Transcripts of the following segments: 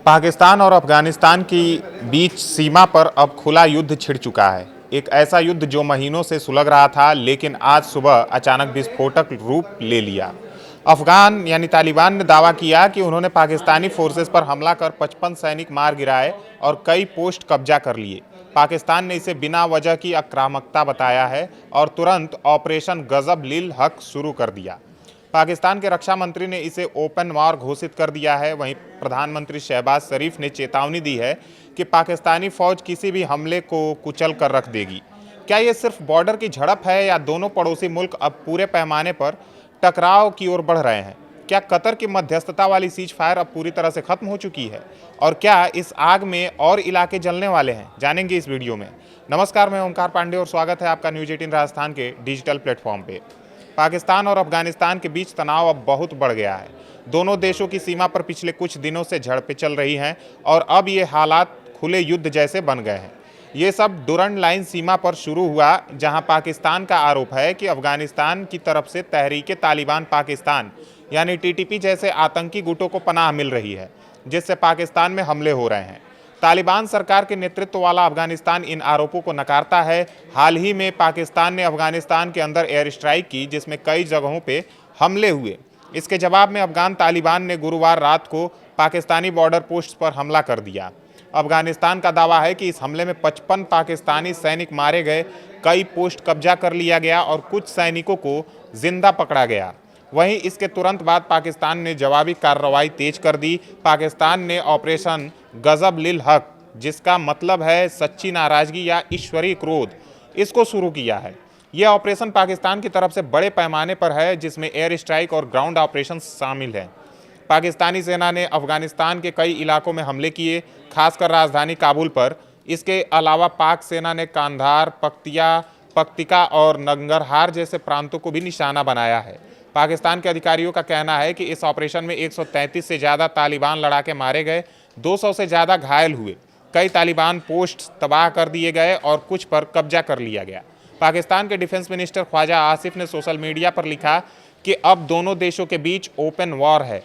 पाकिस्तान और अफगानिस्तान की बीच सीमा पर अब खुला युद्ध छिड़ चुका है। एक ऐसा युद्ध जो महीनों से सुलग रहा था, लेकिन आज सुबह अचानक विस्फोटक रूप ले लिया। अफगान यानी तालिबान ने दावा किया कि उन्होंने पाकिस्तानी फोर्सेस पर हमला कर 55 सैनिक मार गिराए और कई पोस्ट कब्जा कर लिए। पाकिस्तान ने इसे बिना वजह की आक्रामकता बताया है और तुरंत ऑपरेशन गजब लिल हक शुरू कर दिया। पाकिस्तान के रक्षा मंत्री ने इसे ओपन वॉर घोषित कर दिया है। वहीं प्रधानमंत्री शहबाज शरीफ ने चेतावनी दी है कि पाकिस्तानी फौज किसी भी हमले को कुचल कर रख देगी। क्या ये सिर्फ बॉर्डर की झड़प है या दोनों पड़ोसी मुल्क अब पूरे पैमाने पर टकराव की ओर बढ़ रहे हैं? क्या कतर की मध्यस्थता वाली सीज फायर अब पूरी तरह से खत्म हो चुकी है और क्या इस आग में और इलाके जलने वाले हैं? जानेंगे इस वीडियो में। नमस्कार, मैं ओंकार पांडे और स्वागत है आपका न्यूज 18 राजस्थान के डिजिटल प्लेटफॉर्म पे। पाकिस्तान और अफगानिस्तान के बीच तनाव अब बहुत बढ़ गया है। दोनों देशों की सीमा पर पिछले कुछ दिनों से झड़पें चल रही हैं और अब ये हालात खुले युद्ध जैसे बन गए हैं। ये सब डुरंड लाइन सीमा पर शुरू हुआ, जहां पाकिस्तान का आरोप है कि अफगानिस्तान की तरफ से तहरीके तालिबान पाकिस्तान यानी टीटीपी जैसे आतंकी गुटों को पनाह मिल रही है, जिससे पाकिस्तान में हमले हो रहे हैं। तालिबान सरकार के नेतृत्व वाला अफगानिस्तान इन आरोपों को नकारता है। हाल ही में पाकिस्तान ने अफगानिस्तान के अंदर एयर स्ट्राइक की, जिसमें कई जगहों पे हमले हुए। इसके जवाब में अफगान तालिबान ने गुरुवार रात को पाकिस्तानी बॉर्डर पोस्ट पर हमला कर दिया। अफगानिस्तान का दावा है कि इस हमले में 55 पाकिस्तानी सैनिक मारे गए, कई पोस्ट कब्जा कर लिया गया और कुछ सैनिकों को जिंदा पकड़ा गया। वहीं इसके तुरंत बाद पाकिस्तान ने जवाबी कार्रवाई तेज कर दी। पाकिस्तान ने ऑपरेशन गजब लिल हक, जिसका मतलब है सच्ची नाराजगी या ईश्वरीय क्रोध, इसको शुरू किया है। यह ऑपरेशन पाकिस्तान की तरफ से बड़े पैमाने पर है, जिसमें एयर स्ट्राइक और ग्राउंड ऑपरेशन शामिल हैं। पाकिस्तानी सेना ने अफगानिस्तान के कई इलाकों में हमले किए, खासकर राजधानी काबुल पर। इसके अलावा पाक सेना ने कांधार, पक्तिका और नंगरहार जैसे प्रांतों को भी निशाना बनाया है। पाकिस्तान के अधिकारियों का कहना है कि इस ऑपरेशन में 133 से ज़्यादा तालिबान लड़ाके मारे गए, 200 से ज़्यादा घायल हुए, कई तालिबान पोस्ट तबाह कर दिए गए और कुछ पर कब्जा कर लिया गया। पाकिस्तान के डिफेंस मिनिस्टर ख्वाजा आसिफ ने सोशल मीडिया पर लिखा कि अब दोनों देशों के बीच ओपन वॉर है,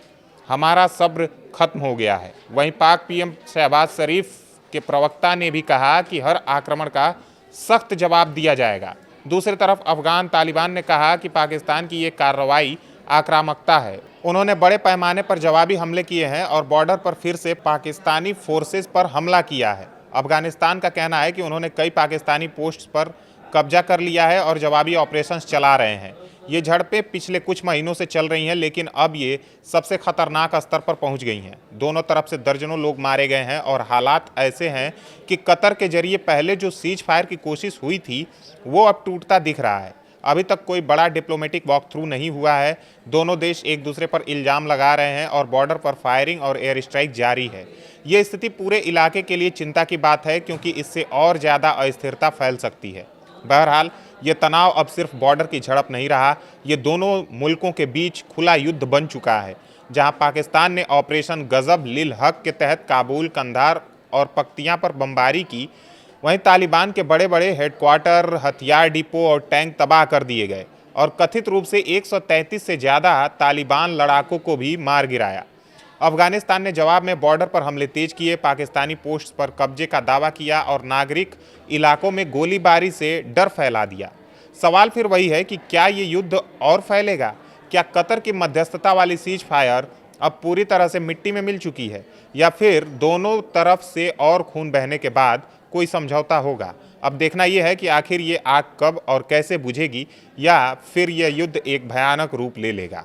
हमारा सब्र खत्म हो गया है। वहीं पाक पीएम शहबाज शरीफ के प्रवक्ता ने भी कहा कि हर आक्रमण का सख्त जवाब दिया जाएगा। दूसरी तरफ अफगान तालिबान ने कहा कि पाकिस्तान की ये कार्रवाई आक्रामकता है। उन्होंने बड़े पैमाने पर जवाबी हमले किए हैं और बॉर्डर पर फिर से पाकिस्तानी फोर्सेस पर हमला किया है। अफगानिस्तान का कहना है कि उन्होंने कई पाकिस्तानी पोस्ट पर कब्जा कर लिया है और जवाबी ऑपरेशंस चला रहे हैं। ये झड़पें पिछले कुछ महीनों से चल रही हैं, लेकिन अब ये सबसे खतरनाक स्तर पर पहुंच गई हैं। दोनों तरफ से दर्जनों लोग मारे गए हैं और हालात ऐसे हैं कि कतर के जरिए पहले जो सीज फायर की कोशिश हुई थी, वो अब टूटता दिख रहा है। अभी तक कोई बड़ा डिप्लोमेटिक वॉक थ्रू नहीं हुआ है। दोनों देश एक दूसरे पर इल्ज़ाम लगा रहे हैं और बॉर्डर पर फायरिंग और एयर स्ट्राइक जारी है। ये स्थिति पूरे इलाके के लिए चिंता की बात है, क्योंकि इससे और ज़्यादा अस्थिरता फैल सकती है। बहरहाल, ये तनाव अब सिर्फ बॉर्डर की झड़प नहीं रहा, ये दोनों मुल्कों के बीच खुला युद्ध बन चुका है। जहां पाकिस्तान ने ऑपरेशन गजब लिल हक के तहत काबुल, कंधार और पख्तिया पर बमबारी की, वहीं तालिबान के बड़े बड़े हेडक्वार्टर, हथियार डिपो और टैंक तबाह कर दिए गए और कथित रूप से 133 से ज़्यादा तालिबान लड़ाकों को भी मार गिराया। अफगानिस्तान ने जवाब में बॉर्डर पर हमले तेज किए, पाकिस्तानी पोस्ट पर कब्जे का दावा किया और नागरिक इलाकों में गोलीबारी से डर फैला दिया। सवाल फिर वही है कि क्या ये युद्ध और फैलेगा? क्या कतर की मध्यस्थता वाली सीज फायर अब पूरी तरह से मिट्टी में मिल चुकी है, या फिर दोनों तरफ से और खून बहने के बाद कोई समझौता होगा? अब देखना यह है कि आखिर ये आग कब और कैसे बुझेगी, या फिर यह युद्ध एक भयानक रूप ले लेगा।